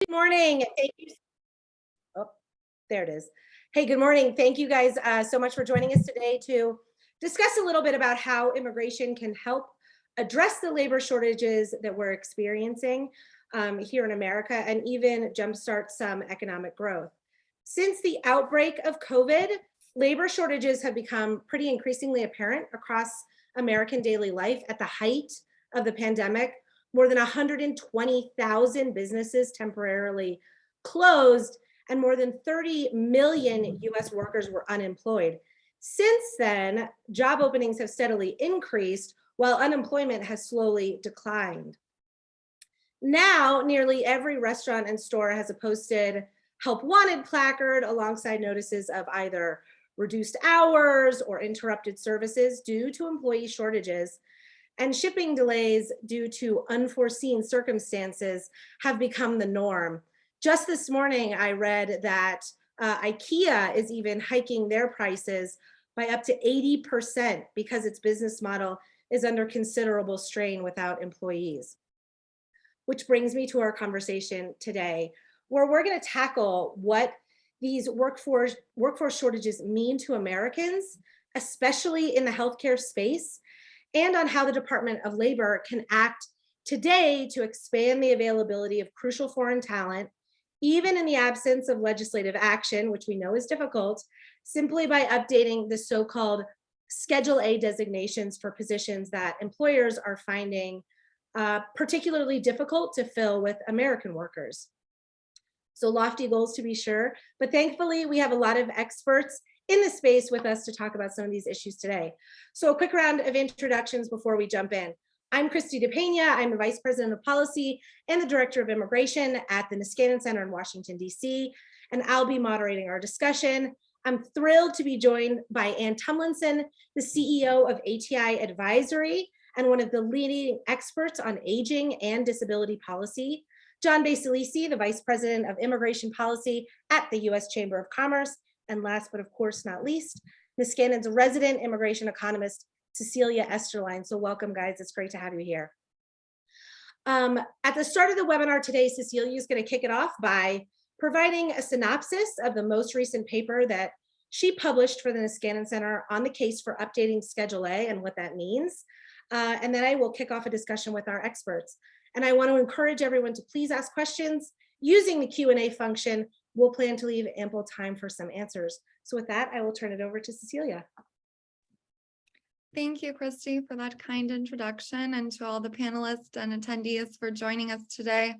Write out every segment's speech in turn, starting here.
Good morning. Thank you. Oh, there it is. Hey, good morning. Thank you guys so much for joining us today to discuss a little bit about how immigration can help address the labor shortages that we're experiencing here in America and even jumpstart some economic growth. Since the outbreak of COVID, labor shortages have become pretty increasingly apparent across American daily life. At the height of the pandemic, more than 120,000 businesses temporarily closed, and more than 30 million US workers were unemployed. Since then, job openings have steadily increased while unemployment has slowly declined. Now, nearly every restaurant and store has a posted help wanted placard alongside notices of either reduced hours or interrupted services due to employee shortages, and shipping delays due to unforeseen circumstances have become the norm. Just this morning, I read that IKEA is even hiking their prices by up to 80% because its business model is under considerable strain without employees. Which brings me to our conversation today, where we're going to tackle what these workforce shortages mean to Americans, especially in the healthcare space, and on how the Department of Labor can act today to expand the availability of crucial foreign talent, even in the absence of legislative action, which we know is difficult, simply by updating the so-called Schedule A designations for positions that employers are finding particularly difficult to fill with American workers. So lofty goals to be sure, but thankfully we have a lot of experts in the space with us to talk about some of these issues today. So a quick round of introductions before we jump in. I'm Christy DePena. I'm the Vice President of Policy and the Director of Immigration at the Niskanen Center in Washington, D.C., and I'll be moderating our discussion. I'm thrilled to be joined by Ann Tumlinson, the CEO of ATI Advisory and one of the leading experts on aging and disability policy, John Basilisi, the Vice President of Immigration Policy at the U.S. Chamber of Commerce, and last but of course not least, Niskanen's resident immigration economist, Cecilia Esterline. So welcome, guys. It's great to have you here. At the start of the webinar today, Cecilia is going to kick it off by providing a synopsis of the most recent paper that she published for the Niskanen Center on the case for updating Schedule A and what that means. And then I will kick off a discussion with our experts. And I want to encourage everyone to please ask questions using the Q&A function. We'll plan to leave ample time for some answers. So with that, I will turn it over to Cecilia. Thank you, Christy, for that kind introduction, and to all the panelists and attendees for joining us today.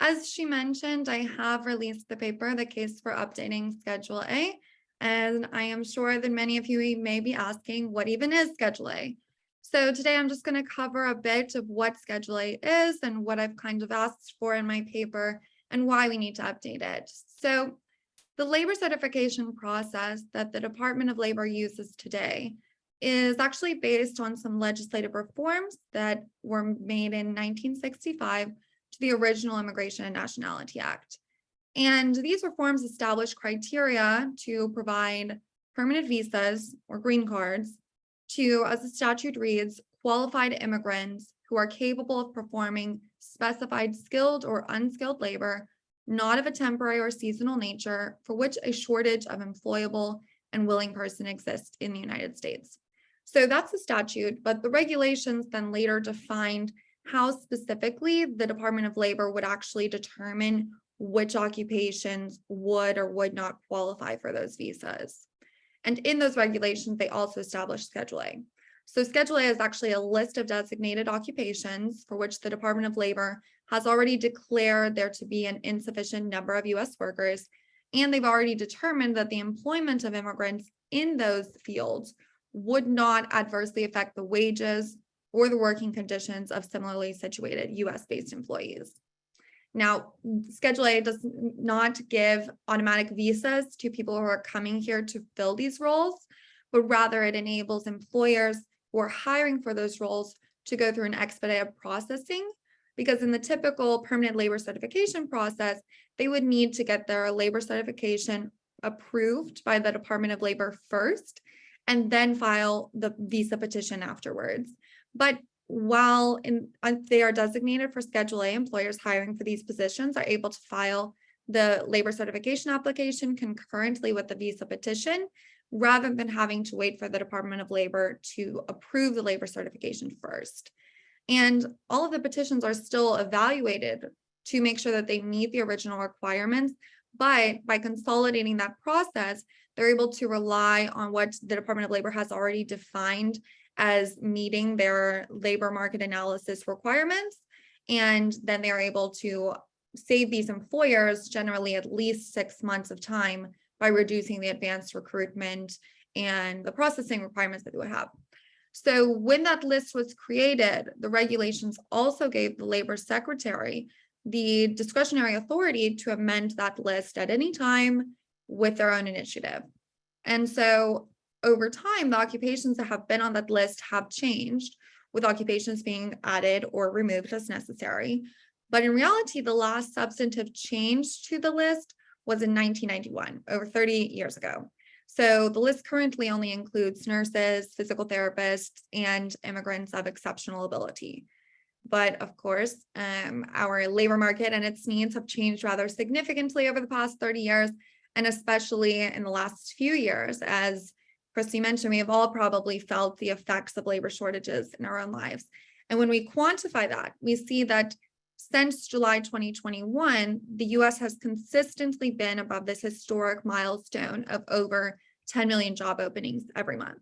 As she mentioned, I have released the paper, The Case for Updating Schedule A, and I am sure that many of you may be asking, what even is Schedule A? So today I'm just going to cover a bit of what Schedule A is and what I've kind of asked for in my paper and why we need to update it. So the labor certification process that the Department of Labor uses today is actually based on some legislative reforms that were made in 1965 to the original Immigration and Nationality Act. And these reforms establish criteria to provide permanent visas or green cards to, as the statute reads, qualified immigrants who are capable of performing specified skilled or unskilled labor, not of a temporary or seasonal nature, for which a shortage of employable and willing person exists in the United States. So that's the statute, but the regulations then later defined how specifically the Department of Labor would actually determine which occupations would or would not qualify for those visas. And in those regulations, they also established Schedule A. So Schedule A is actually a list of designated occupations for which the Department of Labor has already declared there to be an insufficient number of U.S. workers, and they've already determined that the employment of immigrants in those fields would not adversely affect the wages or the working conditions of similarly situated U.S.-based employees. Now, Schedule A does not give automatic visas to people who are coming here to fill these roles, but rather it enables employers who are hiring for those roles to go through an expedited processing, because in the typical permanent labor certification process, they would need to get their labor certification approved by the Department of Labor first, and then file the visa petition afterwards. But while they are designated for Schedule A, employers hiring for these positions are able to file the labor certification application concurrently with the visa petition, rather than having to wait for the Department of Labor to approve the labor certification first. And all of the petitions are still evaluated to make sure that they meet the original requirements. But by consolidating that process, they're able to rely on what the Department of Labor has already defined as meeting their labor market analysis requirements. And then they're able to save these employers generally at least 6 months of time by reducing the advanced recruitment and the processing requirements that they would have. So when that list was created, the regulations also gave the labor secretary the discretionary authority to amend that list at any time with their own initiative. And so over time, the occupations that have been on that list have changed, with occupations being added or removed as necessary. But in reality, the last substantive change to the list was in 1991, over 30 years ago. So the list currently only includes nurses, physical therapists, and immigrants of exceptional ability. But of course, our labor market and its needs have changed rather significantly over the past 30 years, and especially in the last few years. As Christy mentioned, we have all probably felt the effects of labor shortages in our own lives. And when we quantify that, we see that since July 2021, the US has consistently been above this historic milestone of over 10 million job openings every month.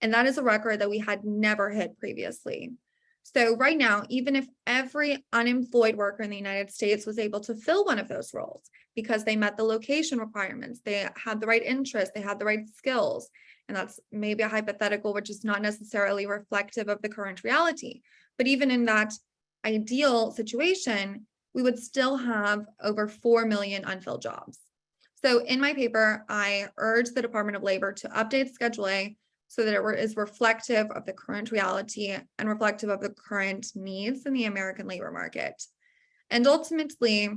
And that is a record that we had never hit previously. So right now, even if every unemployed worker in the United States was able to fill one of those roles because they met the location requirements, they had the right interests, they had the right skills, and that's maybe a hypothetical, which is not necessarily reflective of the current reality. But even in that ideal situation, we would still have over 4 million unfilled jobs. So in my paper, I urge the Department of Labor to update Schedule A so that it is reflective of the current reality and reflective of the current needs in the American labor market. And ultimately,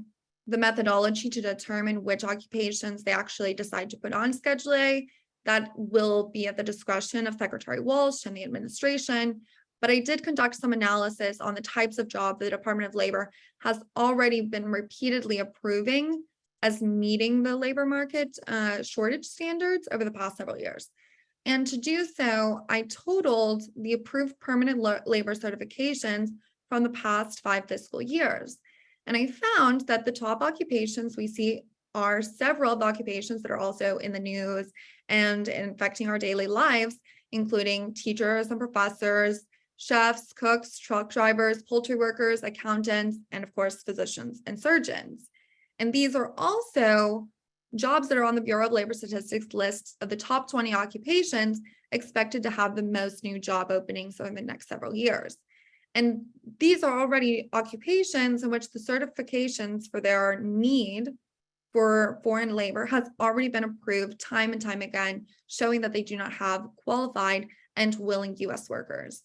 the methodology to determine which occupations they actually decide to put on Schedule A, that will be at the discretion of Secretary Walsh and the administration. But I did conduct some analysis on the types of jobs the Department of Labor has already been repeatedly approving as meeting the labor market shortage standards over the past several years. And to do so, I totaled the approved permanent labor certifications from the past 5 fiscal years. And I found that the top occupations we see are several of the occupations that are also in the news and affecting our daily lives, including teachers and professors, chefs, cooks, truck drivers, poultry workers, accountants, and of course, physicians and surgeons. And these are also jobs that are on the Bureau of Labor Statistics list of the top 20 occupations expected to have the most new job openings over the next several years. And these are already occupations in which the certifications for their need for foreign labor has already been approved time and time again, showing that they do not have qualified and willing US workers.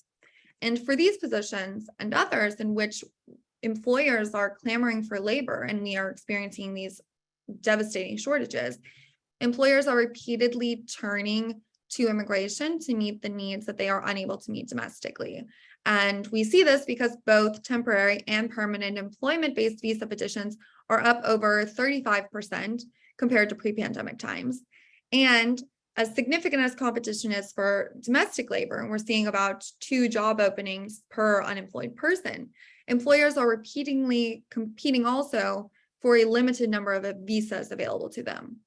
And for these positions and others in which employers are clamoring for labor and we are experiencing these devastating shortages, employers are repeatedly turning to immigration to meet the needs that they are unable to meet domestically. And we see this because both temporary and permanent employment-based visa petitions are up over 35% compared to pre-pandemic times. And as significant as competition is for domestic labor, and we're seeing about 2 job openings per unemployed person, employers are repeatedly competing also for a limited number of visas available to them.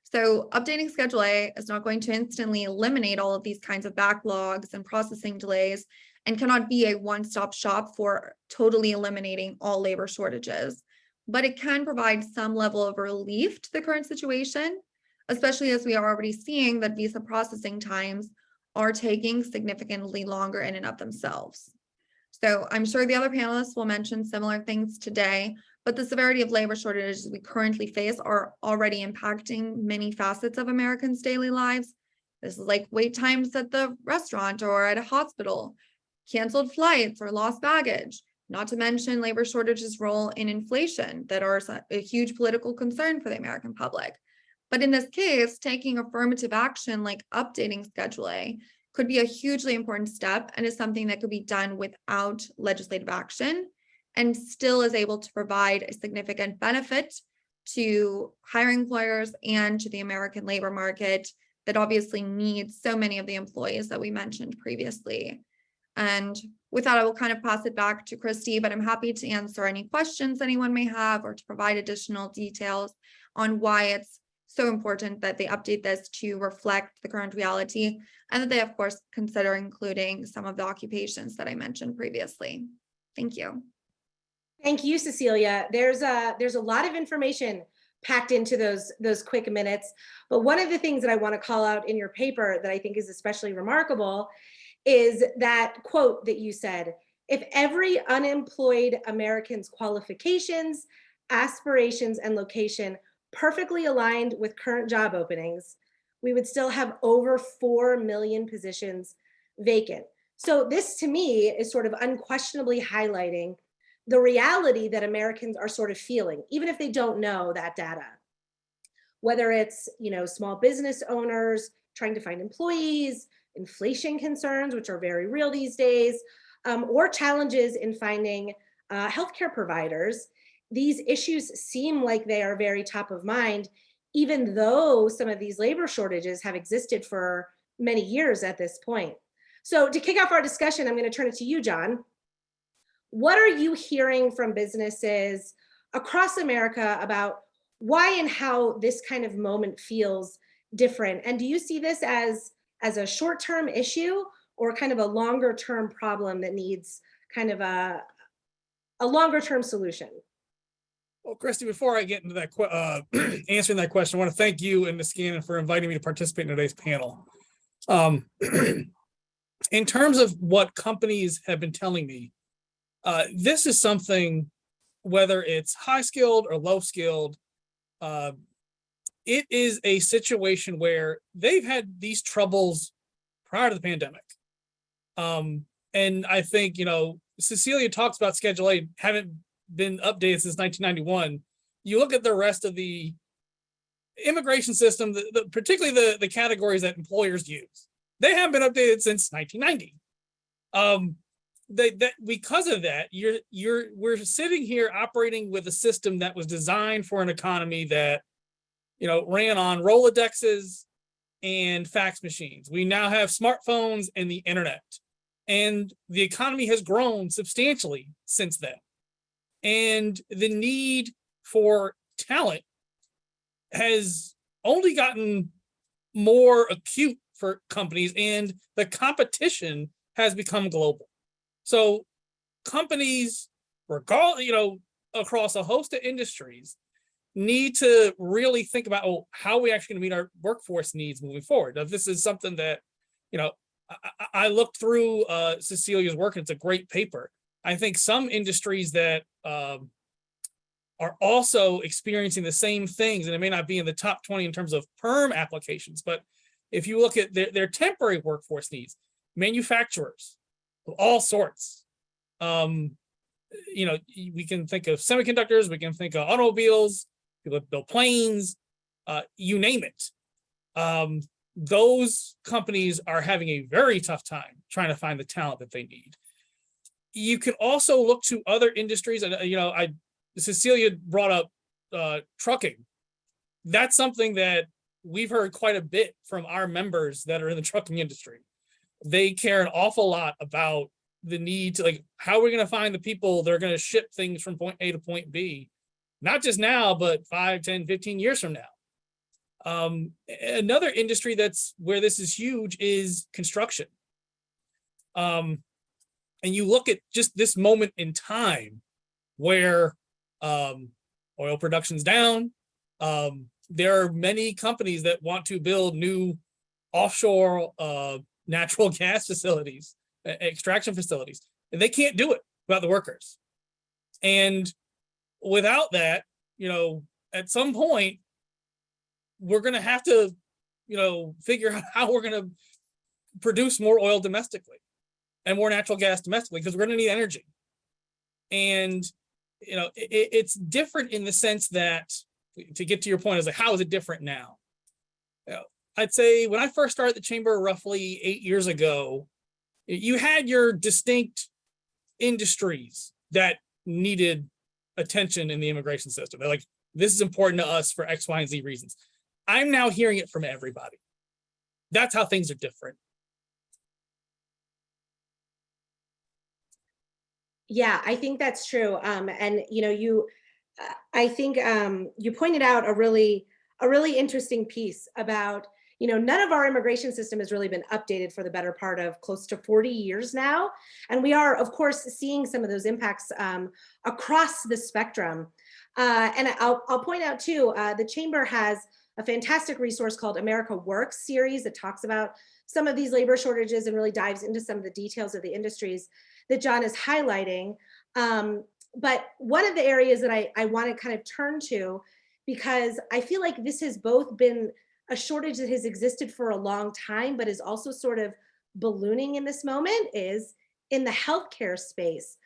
So updating Schedule A is not going to instantly eliminate all of these kinds of backlogs and processing delays, and cannot be a one-stop shop for totally eliminating all labor shortages. But it can provide some level of relief to the current situation, especially as we are already seeing that visa processing times are taking significantly longer in and of themselves. So I'm sure the other panelists will mention similar things today, but the severity of labor shortages we currently face are already impacting many facets of Americans' daily lives. This is like wait times at the restaurant or at a hospital, canceled flights or lost baggage, not to mention labor shortages' role in inflation that are a huge political concern for the American public. But in this case, taking affirmative action like updating Schedule A could be a hugely important step and is something that could be done without legislative action and still is able to provide a significant benefit to hiring employers and to the American labor market that obviously needs so many of the employees that we mentioned previously. And with that, I will kind of pass it back to Christy, but I'm happy to answer any questions anyone may have or to provide additional details on why it's so important that they update this to reflect the current reality and that they, of course, consider including some of the occupations that I mentioned previously. Thank you. Thank you, Cecilia. There's a lot of information packed into those quick minutes, but one of the things that I want to call out in your paper that I think is especially remarkable is that quote that you said, if every unemployed American's qualifications, aspirations, and location perfectly aligned with current job openings, we would still have over 4 million positions vacant. So this to me is sort of unquestionably highlighting the reality that Americans are sort of feeling, even if they don't know that data. Whether it's, small business owners trying to find employees, inflation concerns, which are very real these days, or challenges in finding healthcare providers, these issues seem like they are very top of mind, even though some of these labor shortages have existed for many years at this point. So to kick off our discussion, I'm going to turn it to you, John. What are you hearing from businesses across America about why and how this kind of moment feels different? And do you see this as a short-term issue or kind of a longer-term problem that needs kind of a longer-term solution? Well, Christy, before I get into that answering that question, I want to thank you and Ms. Gannon for inviting me to participate in today's panel. In terms of what companies have been telling me, this is something, whether it's high skilled or low skilled, it is a situation where they've had these troubles prior to the pandemic. And I think, Cecilia talks about Schedule A haven't been updated since 1991. You look at the rest of the immigration system, particularly the categories that employers use, they haven't been updated since 1990. Because of that, we're sitting here operating with a system that was designed for an economy that, ran on Rolodexes and fax machines. We now have smartphones and the internet, and the economy has grown substantially since then. And the need for talent has only gotten more acute for companies, and the competition has become global. So companies, across a host of industries, need to really think about how are we actually going to meet our workforce needs moving forward. Now, this is something that, I looked through Cecilia's work, and it's a great paper. I think some industries that are also experiencing the same things, and it may not be in the top 20 in terms of perm applications, but if you look at their temporary workforce needs, manufacturers of all sorts, we can think of semiconductors, we can think of automobiles, people that build planes, you name it. Those companies are having a very tough time trying to find the talent that they need. You can also look to other industries, and Cecilia brought up trucking. That's something that we've heard quite a bit from our members that are in the trucking industry. They care an awful lot about the need to, how are we going to find the people that are going to ship things from point A to point B, not just now, but 5, 10, 15 years from now. Another industry that's where this is huge is construction. And you look at just this moment in time where oil production's down. There are many companies that want to build new offshore natural gas facilities, extraction facilities, and they can't do it without the workers. And without that, at some point, we're going to have to, figure out how we're going to produce more oil domestically and more natural gas domestically, because we're going to need energy. And, it's different in the sense that, to get to your point, is how is it different now? I'd say when I first started the chamber roughly 8 years ago, you had your distinct industries that needed attention in the immigration system. They're like, this is important to us for X, Y, and Z reasons. I'm now hearing it from everybody. That's how things are different. Yeah, I think that's true. And I think you pointed out a really interesting piece about, none of our immigration system has really been updated for the better part of close to 40 years now. And we are, of course, seeing some of those impacts across the spectrum. And I'll point out too, the Chamber has a fantastic resource called America Works series that talks about some of these labor shortages and really dives into some of the details of the industries that John is highlighting. But one of the areas that I want to kind of turn to, because I feel like this has both been a shortage that has existed for a long time, but is also sort of ballooning in this moment, is in the healthcare space.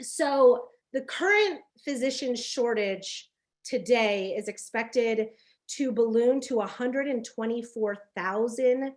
So the current physician shortage today is expected to balloon to 124,000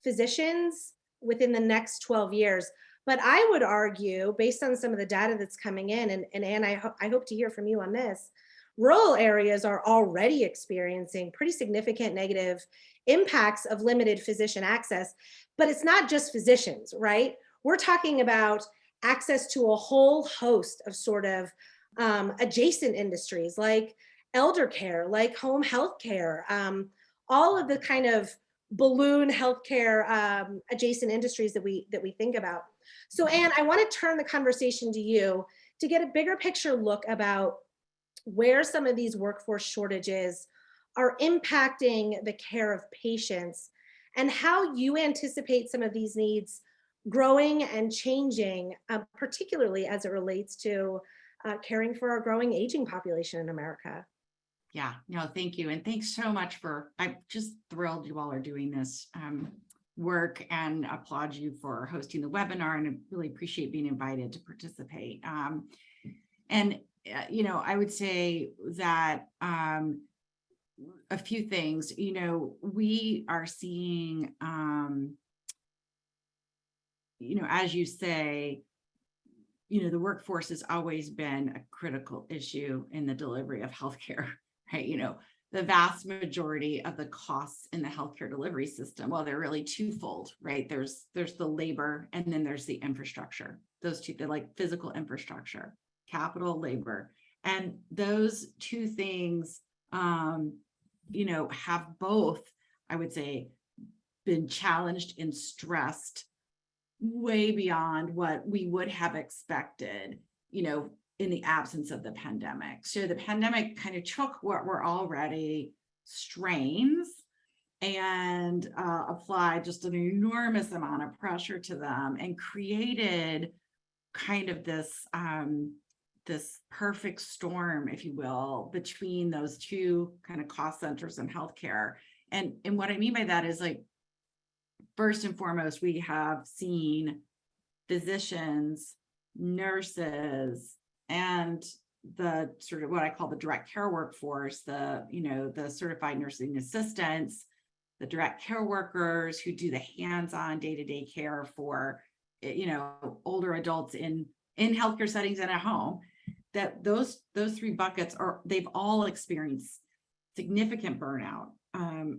physicians within the next 12 years. But I would argue, based on some of the data that's coming in, and Anne, I hope to hear from you on this, rural areas are already experiencing pretty significant negative impacts of limited physician access. But it's not just physicians, right? We're talking about access to a whole host of sort of adjacent industries like elder care, like home health care, all of the kind of balloon healthcare adjacent industries that we think about. So Anne, I want to turn the conversation to you to get a bigger picture look about where some of these workforce shortages are impacting the care of patients and how you anticipate some of these needs growing and changing, particularly as it relates to caring for our growing aging population in America. Yeah, no, thank you. And thanks so much I'm just thrilled you all are doing this work and applaud you for hosting the webinar, and I really appreciate being invited to participate. I would say that a few things, we are seeing, as you say, the workforce has always been a critical issue in the delivery of healthcare, right? The vast majority of the costs in the healthcare delivery system, well, they're really twofold, right? There's the labor, and then there's the infrastructure. Those two, they're like physical infrastructure, capital, labor. And those two things, have both, I would say, been challenged and stressed way beyond what we would have expected, in the absence of the pandemic. So the pandemic kind of took what were already strains and applied just an enormous amount of pressure to them and created kind of this perfect storm, if you will, between those two kind of cost centers in healthcare. And what I mean by that is, like, first and foremost, we have seen physicians, nurses, and the sort of what I call the direct care workforce, the certified nursing assistants, the direct care workers who do the hands-on day-to-day care for, older adults in healthcare settings and at home, that those three buckets they've all experienced significant burnout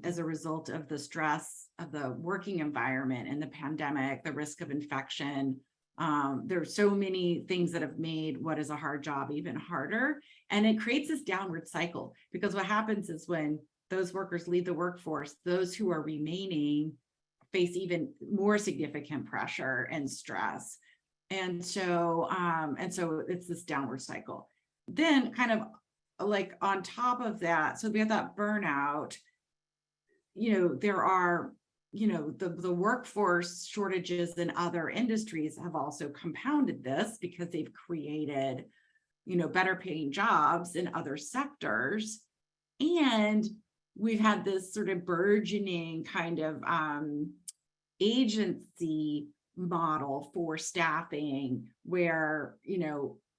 as a result of the stress of the working environment and the pandemic, the risk of infection. There are so many things that have made what is a hard job even harder. And it creates this downward cycle, because what happens is when those workers leave the workforce, those who are remaining face even more significant pressure and stress. And so it's this downward cycle. Then kind of like on top of that, so we have that burnout, there are, the workforce shortages in other industries have also compounded this, because they've created, better paying jobs in other sectors. And we've had this sort of burgeoning kind of agency model for staffing, where,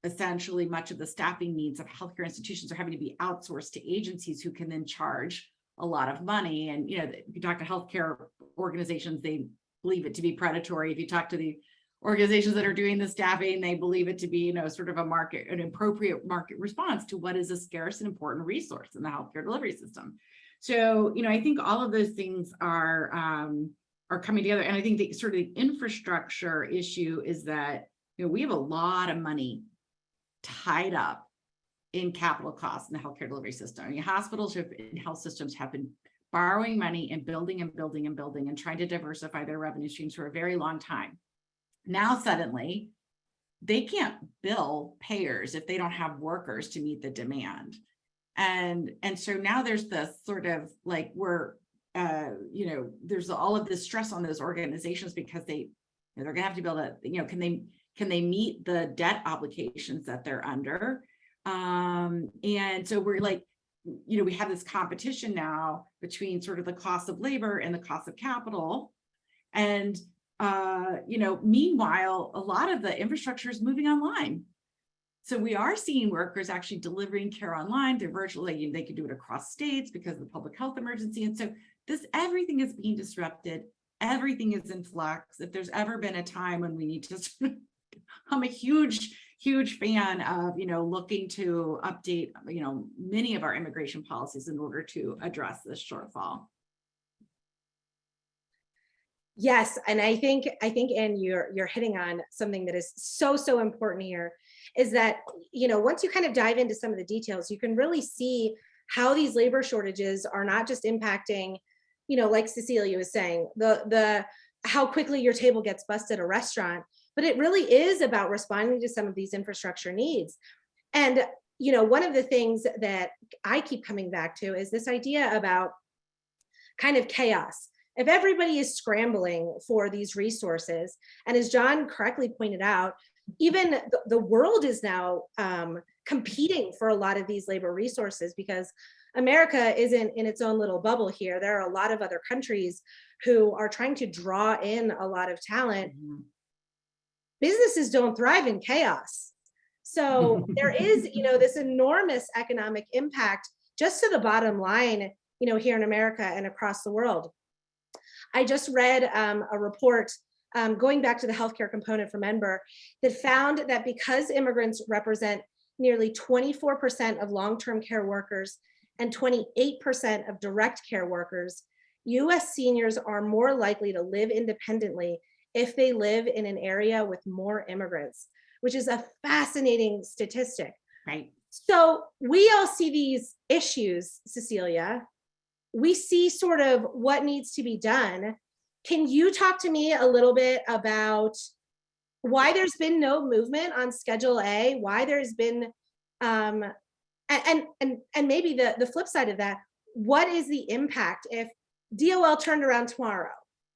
essentially much of the staffing needs of healthcare institutions are having to be outsourced to agencies who can then charge a lot of money. And, you know, if you talk to healthcare organizations, they believe it to be predatory. If you talk to the organizations that are doing the staffing, they believe it to be, you know, sort of an appropriate market response to what is a scarce and important resource in the healthcare delivery system. So, you know, I think all of those things are coming together. And I think the sort of the infrastructure issue is that, you know, we have a lot of money tied up in capital costs in the healthcare delivery system. I mean, hospitals and health systems have been borrowing money and building and building and building and trying to diversify their revenue streams for a very long time. Now, suddenly, they can't bill payers if they don't have workers to meet the demand. And so now there's this sort of like, you know, there's all of this stress on those organizations because they're going to have to be able to, you know, can they meet the debt obligations that they're under? And so we're like, you know, we have this competition now between sort of the cost of labor and the cost of capital. And, you know, meanwhile, a lot of the infrastructure is moving online. So we are seeing workers actually delivering care online. They're virtually, they can do it across states because of the public health emergency. And so everything is being disrupted. Everything is in flux. If there's ever been a time when we need to, I'm a huge fan of, you know, looking to update, you know, many of our immigration policies in order to address this shortfall. Yes, and I think Ann, you're hitting on something that is so important here, is that, you know, once you kind of dive into some of the details, you can really see how these labor shortages are not just impacting, you know, like Cecilia was saying, the how quickly your table gets bussed at a restaurant, but it really is about responding to some of these infrastructure needs. And, you know, one of the things that I keep coming back to is this idea about kind of chaos. If everybody is scrambling for these resources, and as John correctly pointed out, even the world is now competing for a lot of these labor resources, because America isn't in its own little bubble here. There are a lot of other countries who are trying to draw in a lot of talent. Mm-hmm. Businesses don't thrive in chaos. So there is, you know, this enormous economic impact just to the bottom line, you know, here in America and across the world. I just read a report going back to the healthcare component from Enber that found that because immigrants represent nearly 24% of long-term care workers and 28% of direct care workers, US seniors are more likely to live independently if they live in an area with more immigrants, which is a fascinating statistic. Right. So we all see these issues, Cecilia. We see sort of what needs to be done. Can you talk to me a little bit about why there's been no movement on Schedule A, why there's been, and maybe the flip side of that, what is the impact if DOL turned around tomorrow,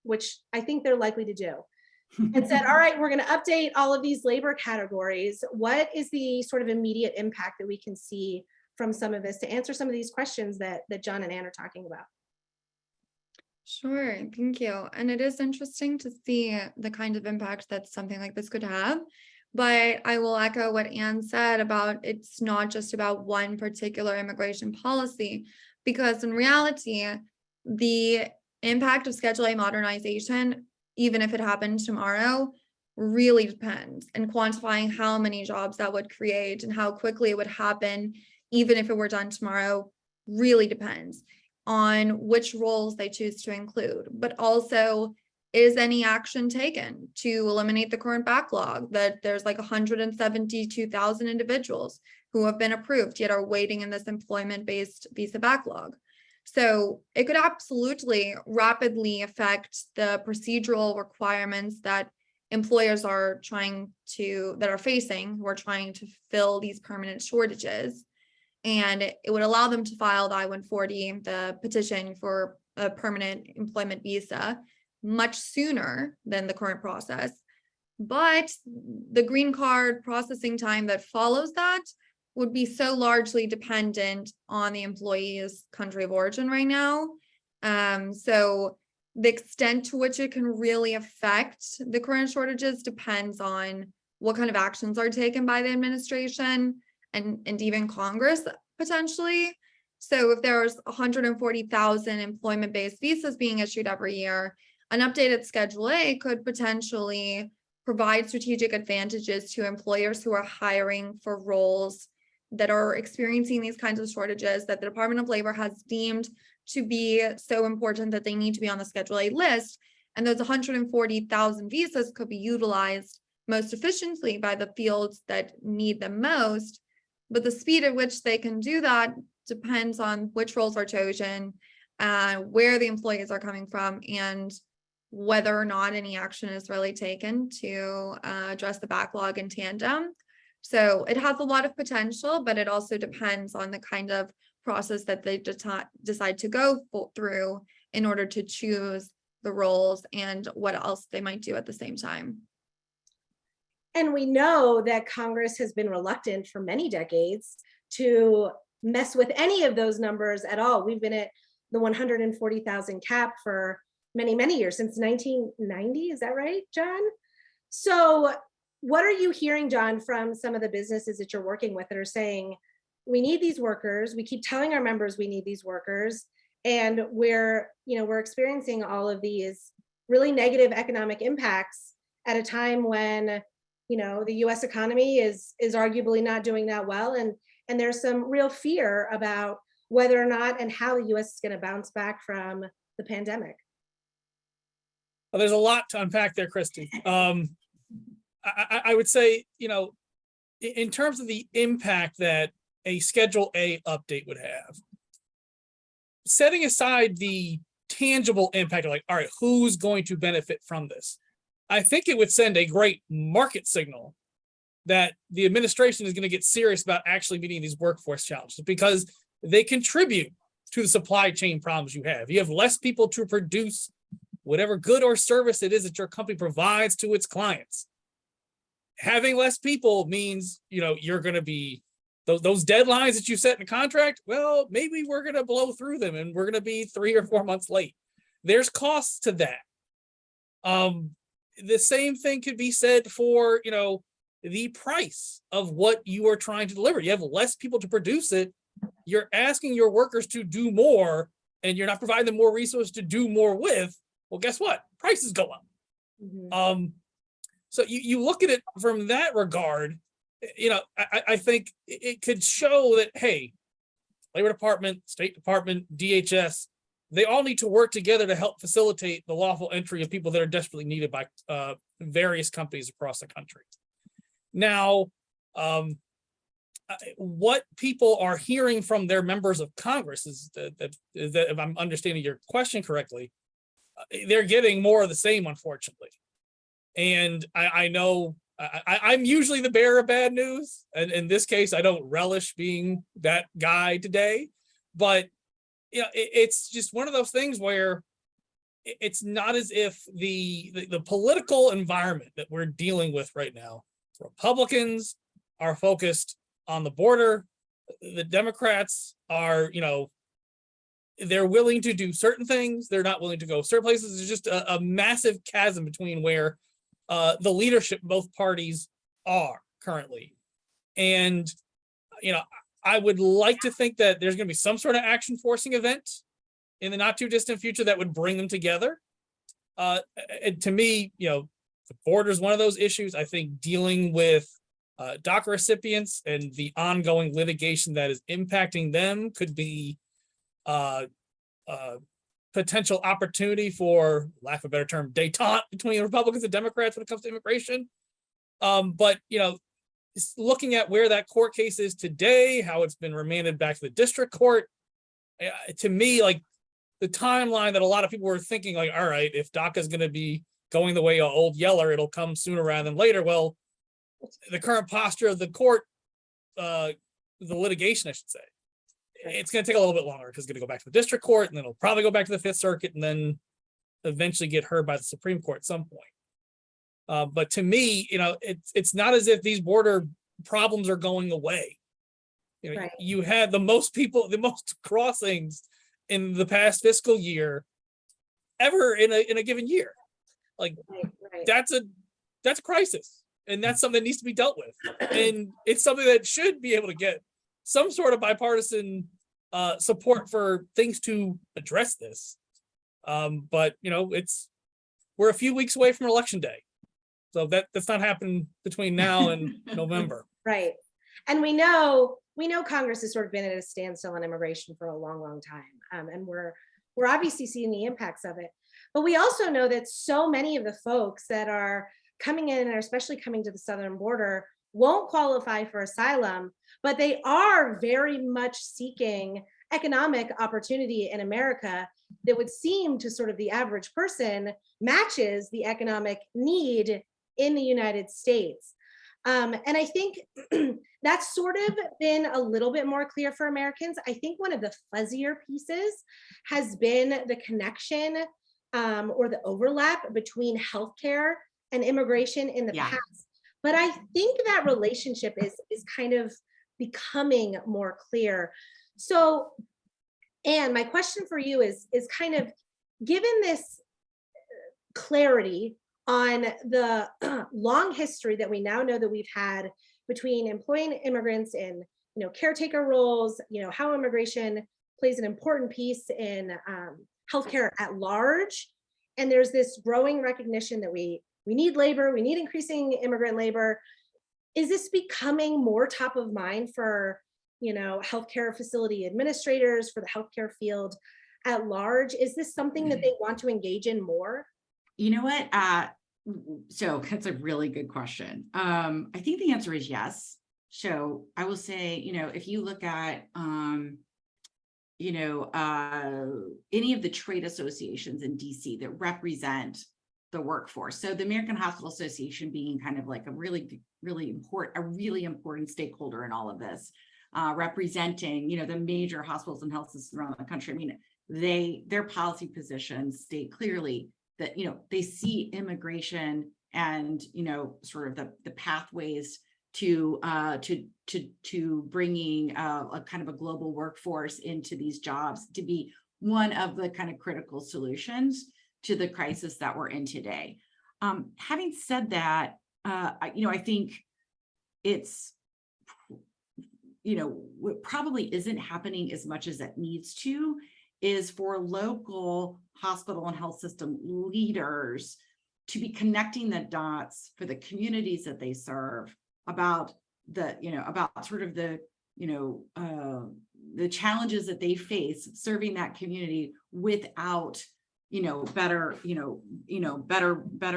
which I think they're likely to do, and said, all right, we're going to update all of these labor categories. What is the sort of immediate impact that we can see from some of this to answer some of these questions that John and Ann are talking about? Sure, thank you. And it is interesting to see the kind of impact that something like this could have. But I will echo what Ann said about it's not just about one particular immigration policy, because in reality, the impact of Schedule A modernization, even if it happened tomorrow, really depends. And quantifying how many jobs that would create and how quickly it would happen, even if it were done tomorrow, really depends on which roles they choose to include. But also, is any action taken to eliminate the current backlog that there's like 172,000 individuals who have been approved yet are waiting in this employment-based visa backlog? So it could absolutely rapidly affect the procedural requirements that employers are facing, who are trying to fill these permanent shortages. And it would allow them to file the I-140, the petition for a permanent employment visa, much sooner than the current process. But the green card processing time that follows that would be so largely dependent on the employee's country of origin right now. So the extent to which it can really affect the current shortages depends on what kind of actions are taken by the administration and even Congress potentially. So if there's 140,000 employment-based visas being issued every year, an updated Schedule A could potentially provide strategic advantages to employers who are hiring for roles that are experiencing these kinds of shortages that the Department of Labor has deemed to be so important that they need to be on the Schedule A list. And those 140,000 visas could be utilized most efficiently by the fields that need them most. But the speed at which they can do that depends on which roles are chosen, where the employees are coming from, and whether or not any action is really taken to address the backlog in tandem. So it has a lot of potential, but it also depends on the kind of process that they decide to go through in order to choose the roles and what else they might do at the same time. And we know that Congress has been reluctant for many decades to mess with any of those numbers at all. We've been at the 140,000 cap for many, many years, since 1990. Is that right, John? So what are you hearing, John, from some of the businesses that you're working with that are saying, we need these workers, we keep telling our members we need these workers, and we're experiencing all of these really negative economic impacts at a time when the US economy is arguably not doing that well, and there's some real fear about whether or not and how the US is going to bounce back from the pandemic. Well, there's a lot to unpack there, Christy. I would say, in terms of the impact that a Schedule A update would have, setting aside the tangible impact of all right, who's going to benefit from this? I think it would send a great market signal that the administration is going to get serious about actually meeting these workforce challenges, because they contribute to the supply chain problems you have. You have less people to produce whatever good or service it is that your company provides to its clients. Having less people means, you're going to be those deadlines that you set in the contract. Well, maybe we're going to blow through them and we're going to be 3 or 4 months late. There's costs to that. The same thing could be said for, the price of what you are trying to deliver. You have less people to produce it. You're asking your workers to do more, and you're not providing them more resources to do more with. Well, guess what? Prices go up. Mm-hmm. So you look at it from that regard, I think it could show that, hey, Labor Department, State Department, DHS, they all need to work together to help facilitate the lawful entry of people that are desperately needed by various companies across the country. Now, what people are hearing from their members of Congress is that if I'm understanding your question correctly, they're getting more of the same, unfortunately. And I know I'm usually the bearer of bad news. And in this case, I don't relish being that guy today. But it's just one of those things where it's not as if the political environment that we're dealing with right now, Republicans are focused on the border. The Democrats are, they're willing to do certain things. They're not willing to go certain places. There's just a massive chasm between where the leadership of both parties are currently. And, I would like to think that there's going to be some sort of action forcing event in the not too distant future that would bring them together. And to me, the border is one of those issues. I think dealing with DACA recipients and the ongoing litigation that is impacting them could be potential opportunity for, lack of a better term, détente between Republicans and Democrats when it comes to immigration. But looking at where that court case is today, how it's been remanded back to the district court, to me, the timeline that a lot of people were thinking, all right, if DACA is going to be going the way of old Yeller, it'll come sooner rather than later. Well, the current posture of the court, the litigation, I should say, it's going to take a little bit longer because it's going to go back to the district court, and then it'll probably go back to the Fifth Circuit, and then eventually get heard by the Supreme Court at some point. But to me, it's not as if these border problems are going away. Right. You had the most crossings in the past fiscal year ever in a given year. Right. That's a crisis, and that's something that needs to be dealt with. And it's something that should be able to get some sort of bipartisan support for things to address this. But you know, we're a few weeks away from Election Day, so that's not happening between now and November. Right. And we know Congress has sort of been at a standstill on immigration for a long, long time. And we're obviously seeing the impacts of it. But we also know that so many of the folks that are coming in, and are especially coming to the southern border, won't qualify for asylum, but they are very much seeking economic opportunity in America that would seem to sort of the average person matches the economic need in the United States. And I think that's sort of been a little bit more clear for Americans. I think one of the fuzzier pieces has been the connection or the overlap between healthcare and immigration in the past. But I think that relationship is kind of becoming more clear. So, Anne, my question for you is kind of, given this clarity on the long history that we now know that we've had between employing immigrants in, caretaker roles, how immigration plays an important piece in healthcare at large, and there's this growing recognition that we need labor, we need increasing immigrant labor. Is this becoming more top of mind for, healthcare facility administrators, for the healthcare field at large? Is this something that they want to engage in more? You know what? So that's a really good question. I think the answer is yes. So I will say, if you look at, any of the trade associations in DC that represent the workforce. So the American Hospital Association being kind of like a really important stakeholder in all of this, representing, the major hospitals and health systems around the country. I mean, their policy positions state clearly that, they see immigration and, sort of the pathways to bringing a kind of a global workforce into these jobs to be one of the kind of critical solutions to the crisis that we're in today. Having said that, I think it's, what probably isn't happening as much as it needs to is for local hospital and health system leaders to be connecting the dots for the communities that they serve about about sort of the challenges that they face serving that community without better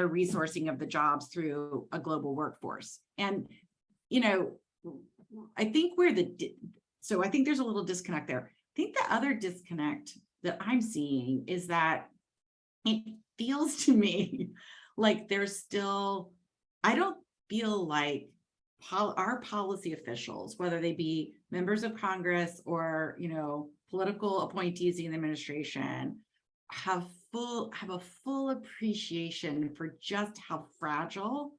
resourcing of the jobs through a global workforce. And I think I think there's a little disconnect there. I think the other disconnect that I'm seeing is that it feels to me like there's still, I don't feel like our policy officials, whether they be members of Congress or, political appointees in the administration, have a full appreciation for just how fragile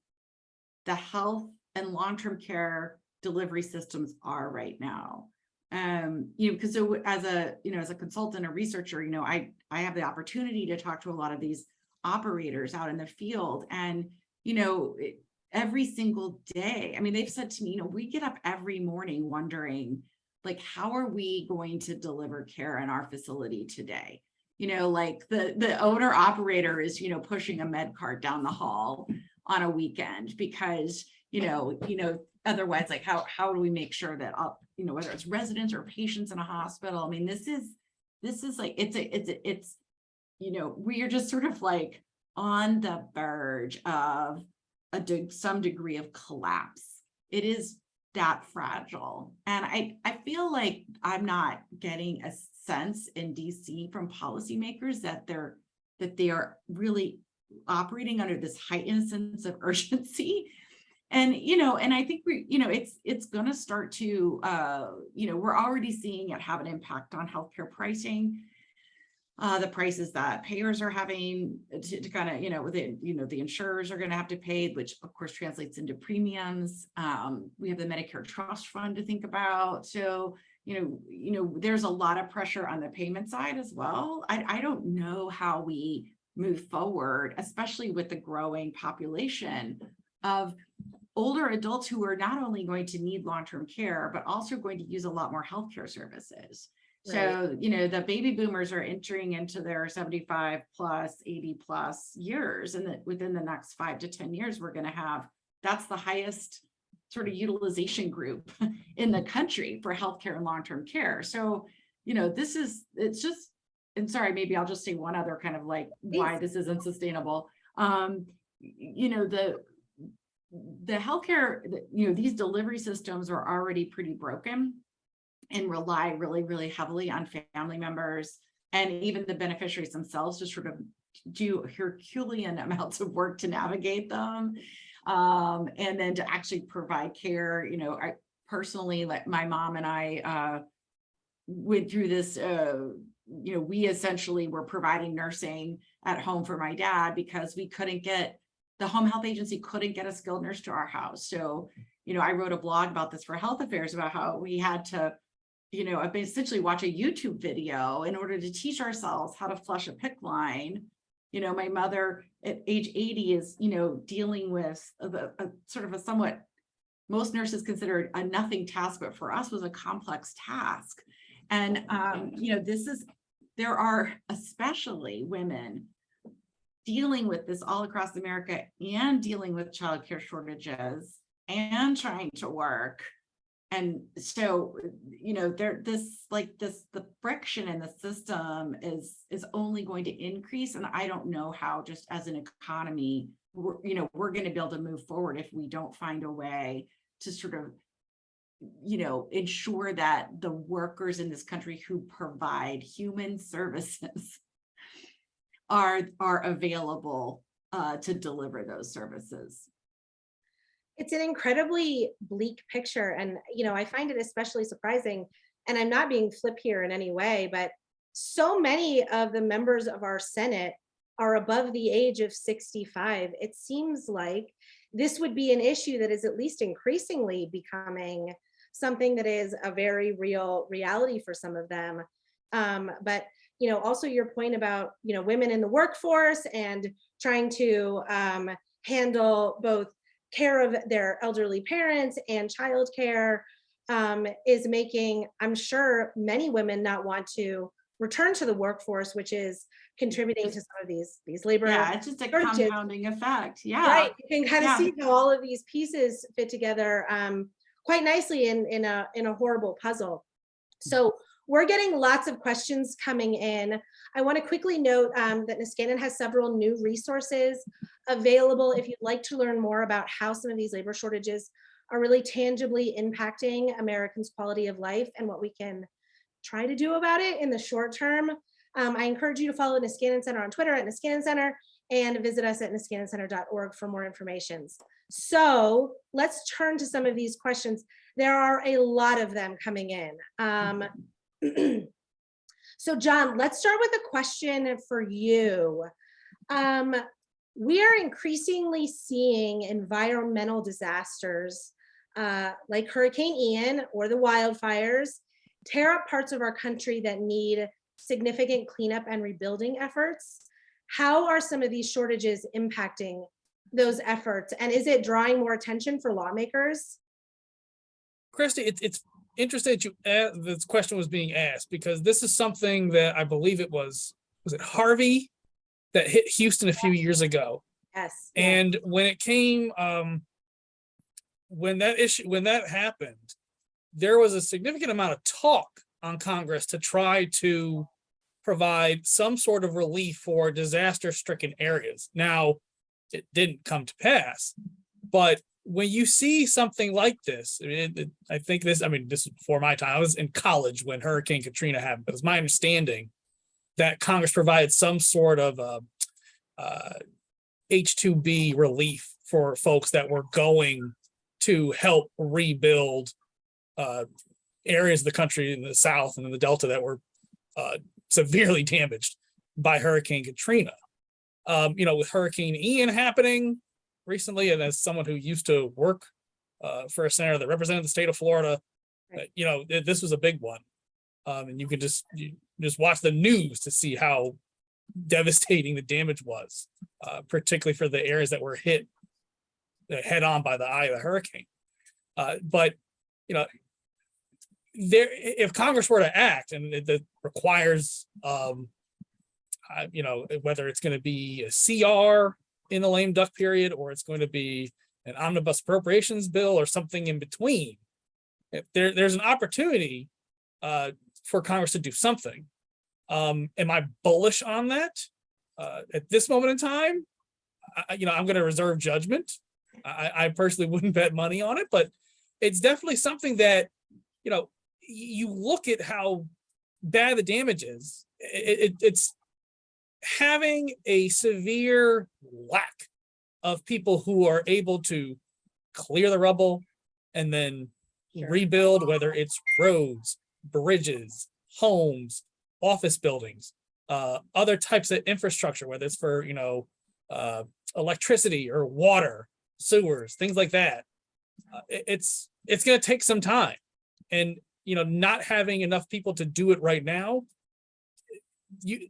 the health and long-term care delivery systems are right now. Because so as a consultant or researcher, I have the opportunity to talk to a lot of these operators out in the field, and every single day, I mean, they've said to me, we get up every morning wondering, like, how are we going to deliver care in our facility today? Like the owner operator is, pushing a med cart down the hall on a weekend because, otherwise, like, how do we make sure that, whether it's residents or patients in a hospital? I mean, this is like, it's we are just sort of like on the verge of some degree of collapse. It is that fragile. And I feel like I'm not getting a sense in DC from policymakers that they are really operating under this heightened sense of urgency. And, and I think it's going to start to, we're already seeing it have an impact on healthcare pricing. The prices that payers are having to kind of, the insurers are going to have to pay, which of course translates into premiums. We have the Medicare Trust Fund to think about. So, there's a lot of pressure on the payment side as well. I don't know how we move forward, especially with the growing population of older adults who are not only going to need long-term care, but also going to use a lot more healthcare services. So, you know, the baby boomers are entering into their 75 plus, 80 plus years. And that within the next 5 to 10 years, we're going to have, that's the highest sort of utilization group in the country for healthcare and long-term care. So, you know, it's just, and sorry, maybe I'll just say one other kind of like why this isn't sustainable. You know, the healthcare, you know, these delivery systems are already pretty broken and rely really, really heavily on family members and even the beneficiaries themselves to sort of do Herculean amounts of work to navigate them. And then to actually provide care. You know, I personally, like my mom and I went through this, you know, we essentially were providing nursing at home for my dad because we couldn't get, the home health agency couldn't get a skilled nurse to our house. So, you know, I wrote a blog about this for Health Affairs about how we had to, you know, essentially watch a YouTube video in order to teach ourselves how to flush a PICC line. You know, my mother at age 80 is, you know, dealing with a sort of a somewhat, most nurses consider it a nothing task, but for us was a complex task. And, you know, there are especially women dealing with this all across America and dealing with childcare shortages and trying to work. And so, you know, the friction in the system is only going to increase. And I don't know how, just as an economy, we're going to be able to move forward if we don't find a way to sort of, you know, ensure that the workers in this country who provide human services are available to deliver those services. It's an incredibly bleak picture. And, you know, I find it especially surprising, and I'm not being flip here in any way, but so many of the members of our Senate are above the age of 65. It seems like this would be an issue that is at least increasingly becoming something that is a very real reality for some of them. But, you know, also your point about, you know, women in the workforce and trying to handle both care of their elderly parents and childcare is making, I'm sure, many women not want to return to the workforce, which is contributing to some of these labor. Yeah, it's just a compounding effect. Yeah, right. You can kind of see how all of these pieces fit together quite nicely in a horrible puzzle. So we're getting lots of questions coming in. I want to quickly note that Niskanen has several new resources available if you'd like to learn more about how some of these labor shortages are really tangibly impacting Americans' quality of life and what we can try to do about it in the short term. I encourage you to follow Niskanen Center on Twitter at Niskanen Center and visit us at niskanencenter.org for more information. So let's turn to some of these questions. There are a lot of them coming in. So John, let's start with a question for you. We are increasingly seeing environmental disasters like Hurricane Ian or the wildfires tear up parts of our country that need significant cleanup and rebuilding efforts. How are some of these shortages impacting those efforts? And is it drawing more attention for lawmakers? Christy, it's interesting that this question was being asked, because this is something that I believe was it Harvey that hit Houston a few years ago. Yes. And when it came, when that happened, there was a significant amount of talk on Congress to try to provide some sort of relief for disaster-stricken areas. Now, it didn't come to pass, but when you see something like this, I think this is before my time. I was in college when Hurricane Katrina happened, but it was my understanding that Congress provided some sort of H-2B relief for folks that were going to help rebuild areas of the country in the South and in the Delta that were severely damaged by Hurricane Katrina. With Hurricane Ian happening recently, and as someone who used to work for a senator that represented the state of Florida, this was a big one. And you can just watch the news to see how devastating the damage was, particularly for the areas that were hit head on by the eye of the hurricane. But if Congress were to act and it requires, whether it's going to be a CR in the lame duck period, or it's going to be an omnibus appropriations bill or something in between, if there's an opportunity for Congress to do something. Am I bullish on that? At this moment in time, I'm going to reserve judgment. I personally wouldn't bet money on it, but it's definitely something that, you look at how bad the damage is. It's having a severe lack of people who are able to clear the rubble and then rebuild, whether it's roads, bridges, homes, office buildings, other types of infrastructure, whether it's for, electricity or water, sewers, things like that. It's going to take some time, and, not having enough people to do it right now, you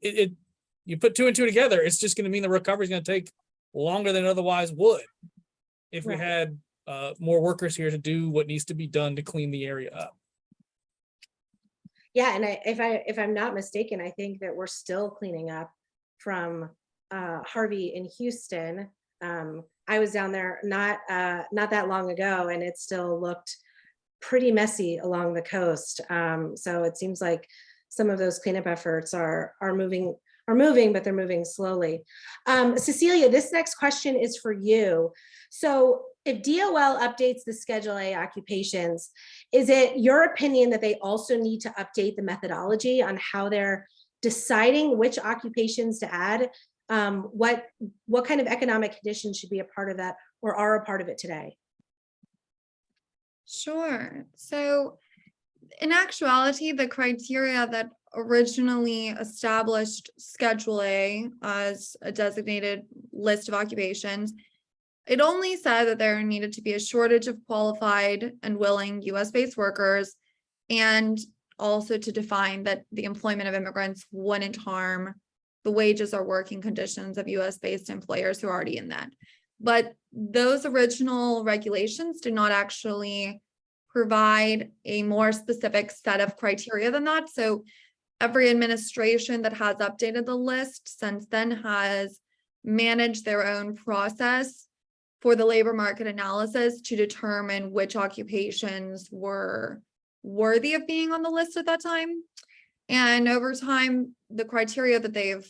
put two and two together, it's just going to mean the recovery is going to take longer than it otherwise would if we had more workers here to do what needs to be done to clean the area up. Yeah, and if I'm not mistaken, I think that we're still cleaning up from Harvey in Houston. I was down there not that long ago, and it still looked pretty messy along the coast. So it seems like some of those cleanup efforts are moving, but they're moving slowly. Cecilia, this next question is for you. So if DOL updates the Schedule A occupations, is it your opinion that they also need to update the methodology on how they're deciding which occupations to add? What kind of economic conditions should be a part of that or are a part of it today? Sure. So in actuality, the criteria that originally established Schedule A as a designated list of occupations, it only said that there needed to be a shortage of qualified and willing US-based workers, and also to define that the employment of immigrants wouldn't harm the wages or working conditions of US-based employers who are already in that. But those original regulations did not actually provide a more specific set of criteria than that. So every administration that has updated the list since then has managed their own process for the labor market analysis to determine which occupations were worthy of being on the list at that time. And over time, the criteria that they've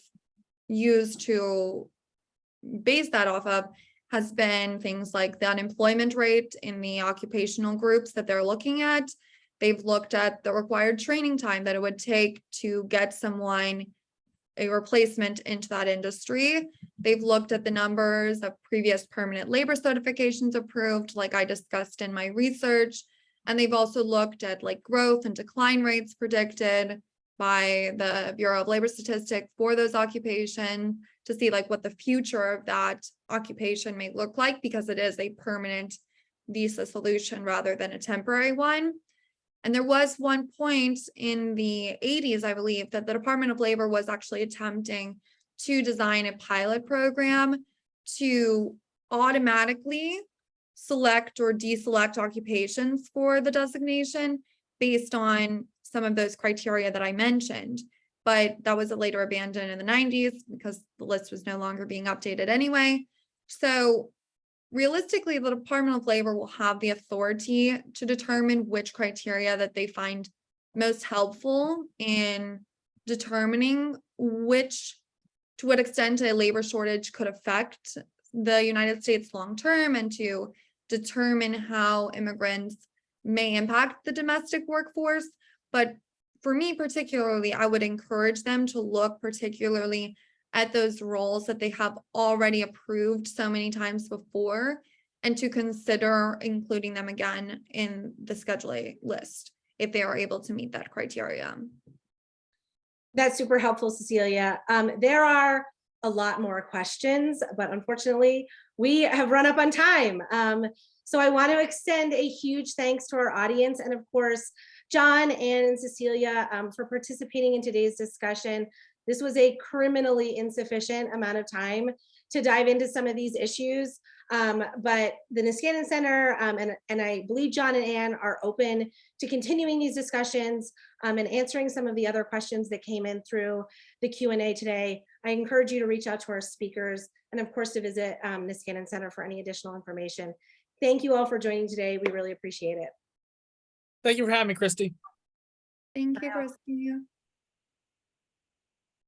used to base that off of has been things like the unemployment rate in the occupational groups that they're looking at. They've looked at the required training time that it would take to get someone a replacement into that industry. They've looked at the numbers of previous permanent labor certifications approved, like I discussed in my research. And they've also looked at like growth and decline rates predicted by the Bureau of Labor Statistics for those occupations to see like what the future of that occupation may look like, because it is a permanent visa solution rather than a temporary one. And there was one point in the 80s, I believe, that the Department of Labor was actually attempting to design a pilot program to automatically select or deselect occupations for the designation based on some of those criteria that I mentioned. But that was later abandoned in the 90s because the list was no longer being updated anyway. So realistically, the Department of Labor will have the authority to determine which criteria that they find most helpful in determining to what extent a labor shortage could affect the United States long-term, and to determine how immigrants may impact the domestic workforce. But for me particularly, I would encourage them to look particularly at those roles that they have already approved so many times before, and to consider including them again in the Schedule A list if they are able to meet that criteria. That's super helpful, Cecilia. There are a lot more questions, but unfortunately, we have run up on time. So I want to extend a huge thanks to our audience, and of course, John and Cecilia for participating in today's discussion. This was a criminally insufficient amount of time to dive into some of these issues. But the Niskanen Center and I believe John and Ann are open to continuing these discussions and answering some of the other questions that came in through the Q&A today. I encourage you to reach out to our speakers and of course to visit Niskanen Center for any additional information. Thank you all for joining today. We really appreciate it. Thank you for having me, Christy. Thank you, Christy.